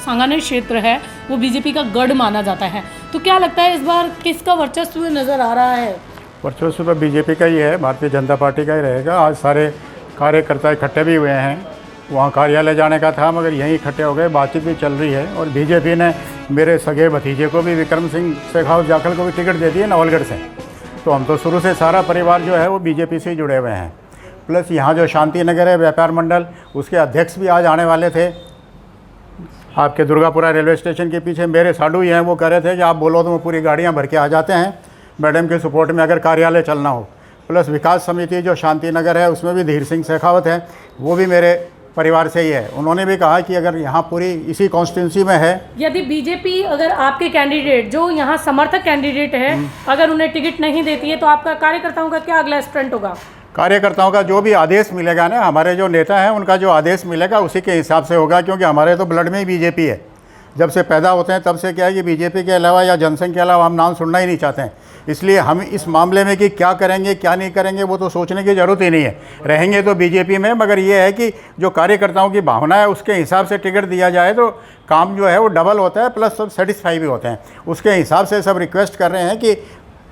सांगानेर क्षेत्र है वो बीजेपी का गढ़ माना जाता है, तो क्या लगता है इस बार किसका वर्चस्व नज़र आ रहा है? वर्चस्व तो बीजेपी का ही है, भारतीय जनता पार्टी का ही रहेगा। आज सारे कार्यकर्ता इकट्ठे भी हुए हैं, वहाँ कार्यालय जाने का था मगर यहीं इकट्ठे हो गए, बातचीत भी चल रही है। और बीजेपी ने मेरे सगे भतीजे को भी, विक्रम सिंह शेखावत जाखल को भी टिकट दे दी है नवलगढ़ से। तो हम तो शुरू से सारा परिवार जो है वो बीजेपी से ही जुड़े हुए हैं। प्लस यहाँ जो शांति नगर है व्यापार मंडल, उसके अध्यक्ष भी आज आने वाले थे। आपके दुर्गापुरा रेलवे स्टेशन के पीछे मेरे साडू ही हैं, वो कह रहे थे कि आप बोलो तो वो पूरी गाड़ियाँ भर के आ जाते हैं मैडम के सपोर्ट में अगर कार्यालय चलना हो। प्लस विकास समिति जो शांति नगर है उसमें भी धीर सिंह शेखावत है, वो भी मेरे परिवार से ही है। उन्होंने भी कहा कि अगर यहाँ पूरी इसी कॉन्स्टिट्यूंसी में है, यदि बीजेपी अगर आपके कैंडिडेट जो यहाँ समर्थक कैंडिडेट है अगर उन्हें टिकट नहीं देती है तो आपका कार्यकर्ताओं का क्या अगला स्टंट होगा? कार्यकर्ताओं का जो भी आदेश मिलेगा ना, हमारे जो नेता हैं उनका जो आदेश मिलेगा उसी के हिसाब से होगा, क्योंकि हमारे तो ब्लड में ही बीजेपी है। जब से पैदा होते हैं तब से क्या है कि बीजेपी के अलावा या जनसंघ के अलावा हम नाम सुनना ही नहीं चाहते हैं। इसलिए हम इस मामले में कि क्या करेंगे क्या नहीं करेंगे वो तो सोचने की ज़रूरत ही नहीं है, रहेंगे तो बीजेपी में। मगर ये है कि जो कार्यकर्ताओं की भावना है उसके हिसाब से टिकट दिया जाए तो काम जो है वो डबल होता है, प्लस सब सेटिस्फाई भी होते हैं। उसके हिसाब से सब रिक्वेस्ट कर रहे हैं कि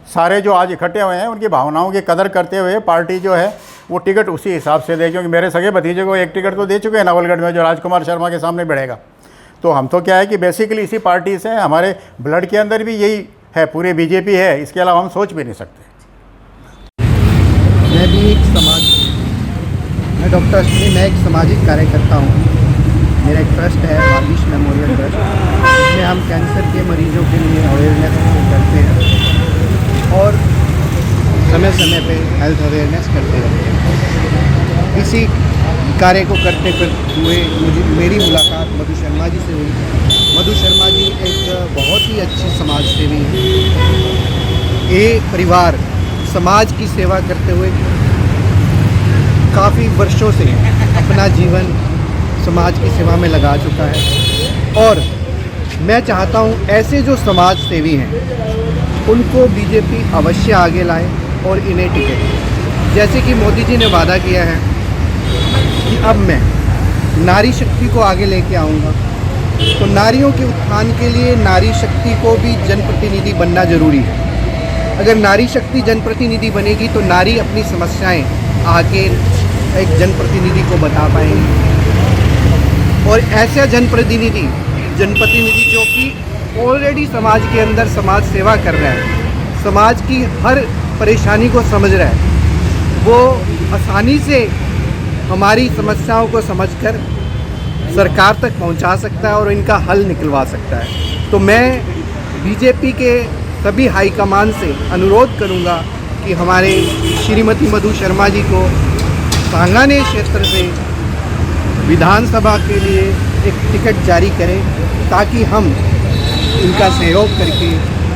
सारे जो आज इकट्ठे हुए हैं उनकी भावनाओं की कदर करते हुए पार्टी जो है वो टिकट उसी हिसाब से दे, क्योंकि मेरे सगे भतीजे को एक टिकट तो दे चुके हैं नवलगढ़ में, जो राजकुमार शर्मा के सामने बढ़ेगा। तो हम तो क्या है कि बेसिकली इसी पार्टी से, हमारे ब्लड के अंदर भी यही है, पूरी बीजेपी है, इसके अलावा हम सोच भी नहीं सकते। मैं भी मैं डॉक्टर अश्विनी, मैं एक सामाजिक कार्यकर्ता हूँ। मेरा एक ट्रस्ट है वादिश मेमोरियल ट्रस्ट, जिसमें हम कैंसर के मरीजों के लिए अवेयरनेस करते हैं और समय समय पे हेल्थ अवेयरनेस करते रहते हैं। इसी कार्य को करते हुए मेरी मुलाकात मधु शर्मा जी से हुई। मधु शर्मा जी एक बहुत ही अच्छी समाज सेवी हैं। ये परिवार समाज की सेवा करते हुए काफ़ी वर्षों से अपना जीवन समाज की सेवा में लगा चुका है और मैं चाहता हूँ ऐसे जो समाज सेवी हैं उनको बीजेपी अवश्य आगे लाए और इन्हें टिकट, जैसे कि मोदी जी ने वादा किया है कि अब मैं नारी शक्ति को आगे लेके आऊँगा। तो नारियों के उत्थान के लिए नारी शक्ति को भी जनप्रतिनिधि बनना जरूरी है। अगर नारी शक्ति जनप्रतिनिधि बनेगी तो नारी अपनी समस्याएं आगे एक जनप्रतिनिधि को बता पाएंगी और ऐसा जनप्रतिनिधि जो कि ऑलरेडी समाज के अंदर समाज सेवा कर रहा है, समाज की हर परेशानी को समझ रहा है, वो आसानी से हमारी समस्याओं को समझकर सरकार तक पहुंचा सकता है और इनका हल निकलवा सकता है। तो मैं बीजेपी के सभी हाईकमान से अनुरोध करूंगा कि हमारे श्रीमती मधु शर्मा जी को सांगानेर क्षेत्र से विधानसभा के लिए एक टिकट जारी करें, ताकि हम इनका सहयोग करके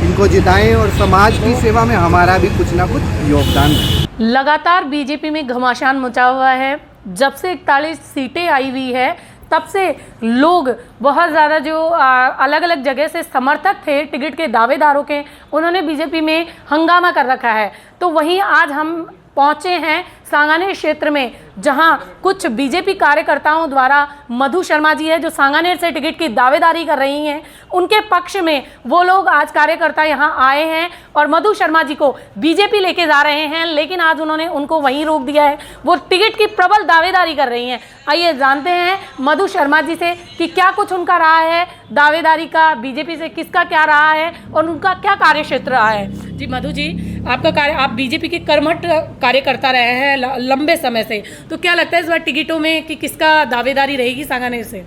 इनको जिताएं और समाज की सेवा में हमारा भी कुछ ना कुछ योगदान है। लगातार बीजेपी में घमासान मचा हुआ है। जब से 41 सीटें आई हुई है तब से लोग बहुत ज़्यादा जो अलग अलग जगह से समर्थक थे टिकट के दावेदारों के, उन्होंने बीजेपी में हंगामा कर रखा है। तो वहीं आज हम पहुंचे हैं सांगानेर क्षेत्र में, जहां कुछ बीजेपी कार्यकर्ताओं द्वारा मधु शर्मा जी है जो सांगानेर से टिकट की दावेदारी कर रही हैं, उनके पक्ष में वो लोग आज कार्यकर्ता यहां आए हैं और मधु शर्मा जी को बीजेपी लेके जा रहे हैं। लेकिन आज उन्होंने उनको वहीं रोक दिया है, वो टिकट की प्रबल दावेदारी कर रही हैं। आइए जानते हैं मधु शर्मा जी से कि क्या कुछ उनका रहा है दावेदारी का, बीजेपी से किसका क्या रहा है और उनका क्या कार्यक्षेत्र रहा है। जी मधु जी, आपका कार्य, आप बीजेपी के कर्मठ कार्यकर्ता रहे हैं लंबे समय से, तो क्या लगता है इस बार टिकटों में कि किसका दावेदारी रहेगी सांगानेर से?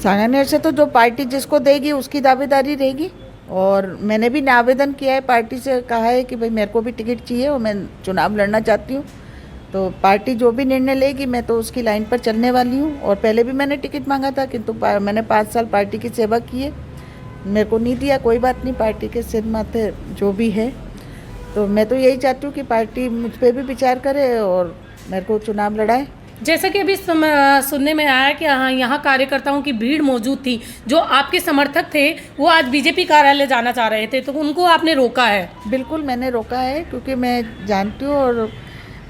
सांगानेर से तो जो पार्टी जिसको देगी उसकी दावेदारी रहेगी। और मैंने भी आवेदन किया है, पार्टी से कहा है कि भाई मेरे को भी टिकट चाहिए और मैं चुनाव लड़ना चाहती हूँ। तो पार्टी जो भी निर्णय लेगी मैं तो उसकी लाइन पर चलने वाली हूँ। और पहले भी मैंने टिकट मांगा था, किंतु मैंने 5 साल पार्टी की सेवा की है, मेरे को नहीं दिया। कोई बात नहीं, पार्टी के सिर माथे जो भी है। तो मैं तो यही चाहती हूँ कि पार्टी मुझ पर भी विचार करे और मेरे को चुनाव लड़ाए। जैसा कि अभी सुनने में आया कि यहाँ कार्यकर्ताओं की भीड़ मौजूद थी, जो आपके समर्थक थे वो आज बीजेपी कार्यालय जाना चाह रहे थे, तो उनको आपने रोका है? बिल्कुल मैंने रोका है, क्योंकि मैं जानती हूँ और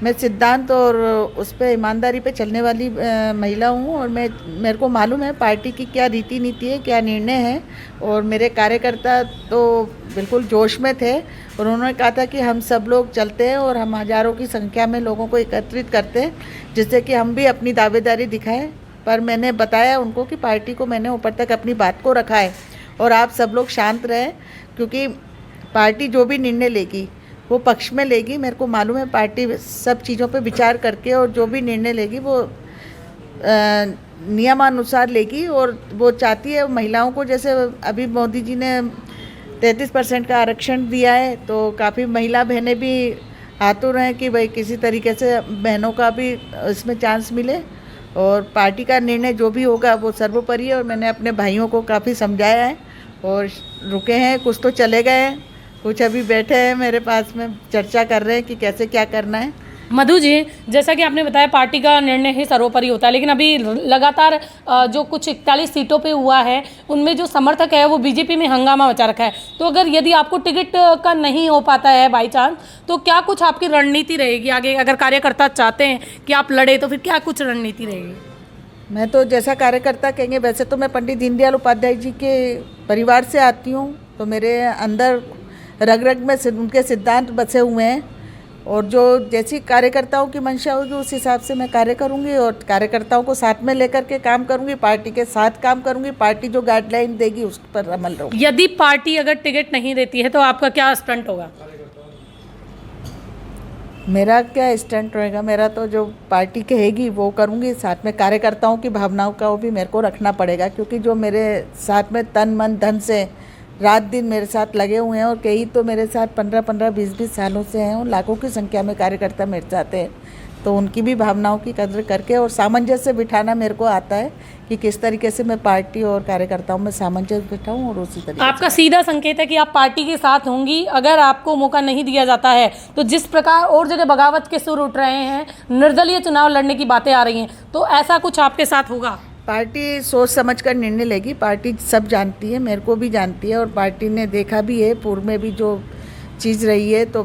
मैं सिद्धांत और उस पर ईमानदारी पे चलने वाली महिला हूँ और मेरे को मालूम है पार्टी की क्या रीति नीति है, क्या निर्णय है। और मेरे कार्यकर्ता तो बिल्कुल जोश में थे और उन्होंने कहा था कि हम सब लोग चलते हैं और हम हज़ारों की संख्या में लोगों को एकत्रित करते हैं जिससे कि हम भी अपनी दावेदारी दिखाएं। पर मैंने बताया उनको कि पार्टी को मैंने ऊपर तक अपनी बात को रखा है और आप सब लोग शांत रहें, क्योंकि पार्टी जो भी निर्णय लेगी वो पक्ष में लेगी। मेरे को मालूम है पार्टी सब चीज़ों पे विचार करके और जो भी निर्णय लेगी वो नियमानुसार लेगी। और वो चाहती है महिलाओं को, जैसे अभी मोदी जी ने 33% का आरक्षण दिया है तो काफ़ी महिला बहनें भी आतुर हैं कि भाई किसी तरीके से बहनों का भी इसमें चांस मिले। और पार्टी का निर्णय जो भी होगा वो सर्वोपरि है। और मैंने अपने भाइयों को काफ़ी समझाया है और रुके हैं, कुछ तो चले गए हैं, कुछ अभी बैठे हैं मेरे पास में चर्चा कर रहे हैं कि कैसे क्या करना है। मधु जी, जैसा कि आपने बताया पार्टी का निर्णय ही सर्वोपरि होता है, लेकिन अभी लगातार जो कुछ 41 सीटों पे हुआ है उनमें जो समर्थक है वो बीजेपी में हंगामा मचा रखा है। तो अगर यदि आपको टिकट का नहीं हो पाता है बाई चांस, तो क्या कुछ आपकी रणनीति रहेगी आगे? अगर कार्यकर्ता चाहते हैं कि आप लड़े तो फिर क्या कुछ रणनीति रहेगी? मैं तो जैसा कार्यकर्ता कहेंगे, वैसे तो मैं पंडित दीनदयाल उपाध्याय जी के परिवार से आती हूँ, तो मेरे अंदर रग रग में उनके सिद्धांत बसे हुए हैं और जो जैसी कार्यकर्ताओं की मंशा होगी उस हिसाब से मैं कार्य करूंगी और कार्यकर्ताओं को साथ में लेकर के काम करूंगी, पार्टी के साथ काम करूंगी, पार्टी जो गाइडलाइन देगी उस पर अमल रहूंगी। यदि पार्टी अगर टिकट नहीं देती है तो आपका क्या स्टंट होगा? मेरा क्या स्टंट रहेगा? मेरा तो जो पार्टी कहेगी वो करूंगी, साथ में कार्यकर्ताओं की भावनाओं का वो भी मेरे को रखना पड़ेगा, क्योंकि जो मेरे साथ में तन मन धन से रात दिन मेरे साथ लगे हुए हैं और कई तो मेरे साथ 15-15, 20-20 सालों से हैं और लाखों की संख्या में कार्यकर्ता मेरे साथ हैं, तो उनकी भी भावनाओं की कदर करके और सामंजस्य बिठाना मेरे को आता है कि किस तरीके से मैं पार्टी और कार्यकर्ताओं में सामंजस्य बिठाऊं। और उसी तरीके आपका सीधा संकेत है कि आप पार्टी के साथ होंगी। अगर आपको मौका नहीं दिया जाता है तो जिस प्रकार और जगह बगावत के सुर उठ रहे हैं, निर्दलीय चुनाव लड़ने की बातें आ रही हैं, तो ऐसा कुछ आपके साथ होगा? पार्टी सोच समझ कर निर्णय लेगी। पार्टी सब जानती है, मेरे को भी जानती है और पार्टी ने देखा भी है पूर्व में भी जो चीज़ रही है, तो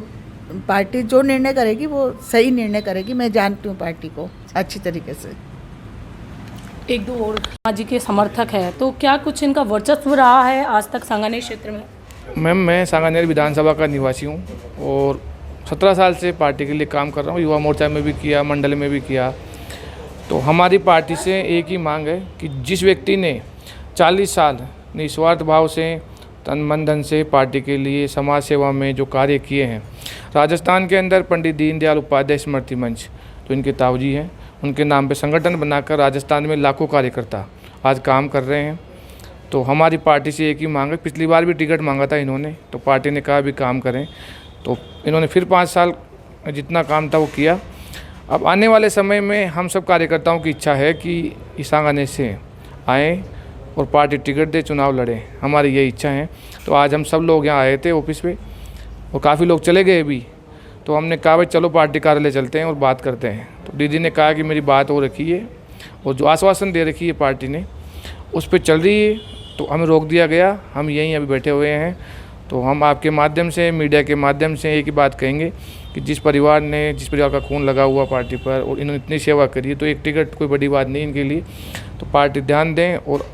पार्टी जो निर्णय करेगी वो सही निर्णय करेगी। मैं जानती हूँ पार्टी को अच्छी तरीके से। एक दो और जी के समर्थक है, तो क्या कुछ इनका वर्चस्व रहा है आज तक सांगानेर क्षेत्र में? मैम, मैं सांगानेर विधानसभा का निवासी हूँ और 17 साल से पार्टी के लिए काम कर रहा हूँ। युवा मोर्चा में भी किया, मंडल में भी किया। तो हमारी पार्टी से एक ही मांग है कि जिस व्यक्ति ने 40 साल निस्वार्थ भाव से तन मन धन से पार्टी के लिए समाज सेवा में जो कार्य किए हैं, राजस्थान के अंदर पंडित दीनदयाल उपाध्याय स्मृति मंच तो इनके ताऊजी हैं, उनके नाम पे संगठन बनाकर राजस्थान में लाखों कार्यकर्ता आज काम कर रहे हैं। तो हमारी पार्टी से एक ही मांग है, पिछली बार भी टिकट मांगा था इन्होंने, तो पार्टी ने कहा भी काम करें, तो इन्होंने फिर 5 साल जितना काम था वो किया। अब आने वाले समय में हम सब कार्यकर्ताओं की इच्छा है कि सांगानेर से आएँ और पार्टी टिकट दे, चुनाव लड़ें, हमारी ये इच्छा है। तो आज हम सब लोग यहाँ आए थे ऑफिस पे और काफ़ी लोग चले गए भी, तो हमने कहा भाई चलो पार्टी कार्यालय चलते हैं और बात करते हैं। तो दीदी ने कहा कि मेरी बात हो रखी है और जो आश्वासन दे रखी है पार्टी ने उस पर चल रही है, तो हमें रोक दिया गया। हम यहीं अभी बैठे हुए हैं। तो हम आपके माध्यम से, मीडिया के माध्यम से एक ही बात कहेंगे कि जिस परिवार का खून लगा हुआ पार्टी पर और इन्होंने इतनी सेवा करी है, तो एक टिकट कोई बड़ी बात नहीं इनके लिए। तो पार्टी ध्यान दें और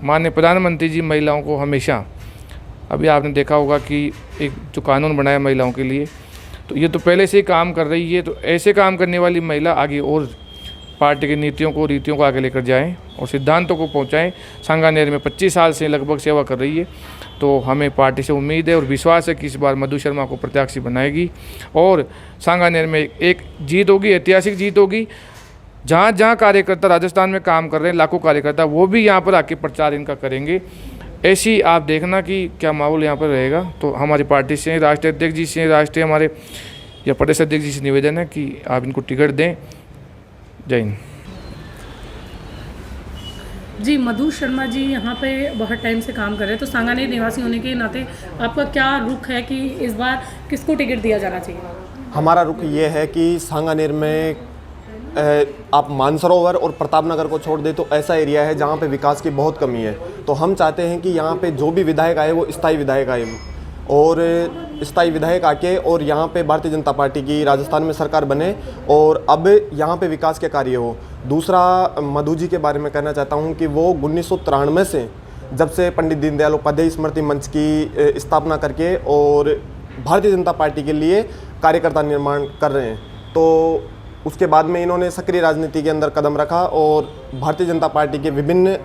माननीय प्रधानमंत्री जी महिलाओं को हमेशा, अभी आपने देखा होगा कि एक जो कानून बनाया महिलाओं के लिए, तो ये तो पहले से ही काम कर रही है। तो ऐसे काम करने वाली महिला आगे और पार्टी की नीतियों को, रीतियों को आगे लेकर जाएं और सिद्धांतों को पहुंचाएं। सांगानेर में 25 साल से लगभग सेवा कर रही है, तो हमें पार्टी से उम्मीद है और विश्वास है कि इस बार मधु शर्मा को प्रत्याशी बनाएगी और सांगानेर में एक जीत होगी, ऐतिहासिक जीत होगी। जहाँ जहाँ कार्यकर्ता राजस्थान में काम कर रहे हैं, लाखों कार्यकर्ता, वो भी यहाँ पर आके प्रचार इनका करेंगे। ऐसी आप देखना कि क्या माहौल यहाँ पर रहेगा। तो हमारी पार्टी से, राष्ट्रीय अध्यक्ष जी से, राष्ट्रीय हमारे या प्रदेश अध्यक्ष जी से निवेदन है कि आप इनको टिकट दें। जय हिंद। जी, मधु शर्मा जी यहाँ पे बहुत टाइम से काम कर रहे हैं, तो सांगानेर निवासी होने के नाते आपका क्या रुख है कि इस बार किसको टिकट दिया जाना चाहिए? हमारा रुख ये है कि सांगानेर में आप मानसरोवर और प्रतापनगर को छोड़ दे तो ऐसा एरिया है जहाँ पे विकास की बहुत कमी है। तो हम चाहते हैं कि यहाँ पे जो भी विधायक आए वो स्थायी विधायक आए और स्थायी विधायक आके और यहाँ पे भारतीय जनता पार्टी की राजस्थान में सरकार बने और अब यहाँ पे विकास के कार्य हो। दूसरा, मधु जी के बारे में कहना चाहता हूँ कि वो 1993 से जब से पंडित दीनदयाल उपाध्याय स्मृति मंच की स्थापना करके और भारतीय जनता पार्टी के लिए कार्यकर्ता निर्माण कर रहे हैं, तो उसके बाद में इन्होंने सक्रिय राजनीति के अंदर कदम रखा और भारतीय जनता पार्टी के विभिन्न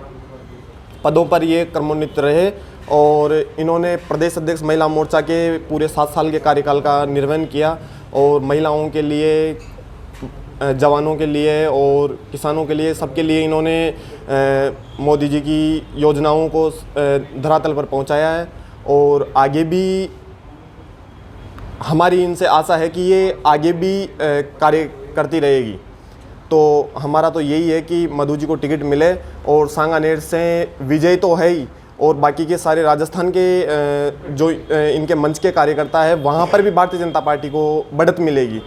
पदों पर ये क्रमोन्नत रहे और इन्होंने प्रदेश अध्यक्ष महिला मोर्चा के पूरे 7 साल के कार्यकाल का निर्वहन किया और महिलाओं के लिए, जवानों के लिए और किसानों के लिए, सबके लिए इन्होंने मोदी जी की योजनाओं को धरातल पर पहुंचाया है और आगे भी हमारी इनसे आशा है कि ये आगे भी कार्य करती रहेगी। तो हमारा तो यही है कि मधु जी को टिकट मिले और सांगानेर से विजय तो है ही और बाकी के सारे राजस्थान के जो इनके मंच के कार्यकर्ता है वहाँ पर भी भारतीय जनता पार्टी को बढ़त मिलेगी।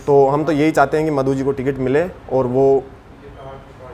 तो हम तो यही चाहते हैं कि मधु जी को टिकट मिले और वो